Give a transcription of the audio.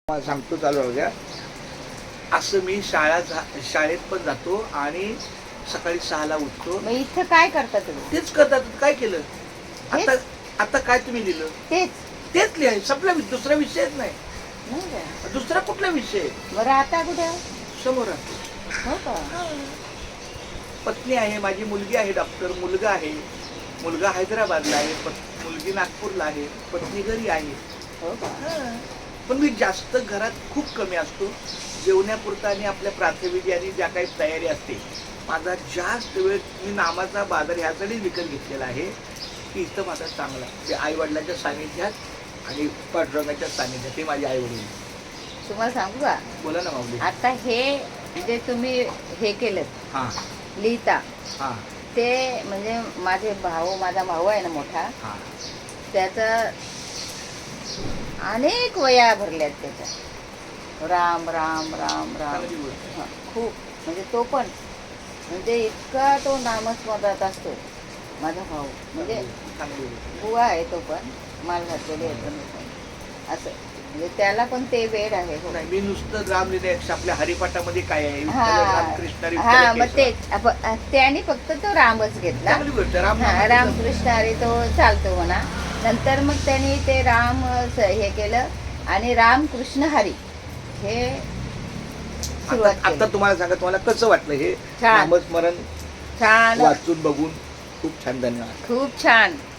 मला सांगतो चालू राहू द्या. असं मी शाळेत पण जातो आणि सकाळी 6ला उठतो. मग इथं काय करता तुम्ही? तेच करतात. काय केलं आता? तेच? आता काय तुम्ही लिहिलं? तेच तेच लिहाय. संपला. दुसरा विषयच नाही. नाही का? दुसरा कुठला विषय? बरं आता कुठे आहे? समोर हो का? पत्नी आहे, माझी मुलगी आहे डॉक्टर, मुलगा आहे, मुलगा हैदराबादला आहे, मुलगी नागपूरला आहे, पत्नी घरी आहे. हो का? पण मी जास्त घरात खूप कमी असतो. जेवण्यापुरता आणि आपल्या प्राथमिक आणि ज्या काही तयारी असते, माझा जास्त वेळ मी नामाचा बाजार ह्यासाठी विकत घेतलेला आहे की इथं माझा चांगला ते आईवडिलांच्या सानिध्यात आणि पांडुरंगाच्या सानिध्यात. हे माझे आईवडील. तुम्हाला सांगू का? बोला ना माऊली. आता हे जे तुम्ही हे केलं हां लिहिता हां ते म्हणजे माझा भाऊ आहे ना मोठा, हां त्याचं अनेक वया भरल्यात त्याच्या. राम राम राम राम. चांगली गोष्ट. हं, खूप म्हणजे तो पण म्हणजे इतका तो नामस्मरणात असतो माझा भाऊ. म्हणजे चांगली गोष्ट. बुवा आहे तो पण, माल घातलेले येतो मी पण असं. म्हणजे त्याला पण ते वेळ आहे. हो. नाही, मी नुसतं राम लिहिण्यापेक्षा आपल्या हरिपाठामध्ये काय आहे? कृष्ण हा मग तेच त्याने फक्त तो रामच घेतला. चांगली गोष्ट. राम रामकृष्ण हरी तो चालतो म्हणा. नंतर मग त्यांनी ते राम हे केलं आणि रामकृष्ण हरी हे सुरुवात आता केली. तुम्हाला सांगा, तुम्हाला कसं वाटलं हे छान. नामस्मरण छान, वाचून बघून? खूप छान. धन्यवाद. खूप छान.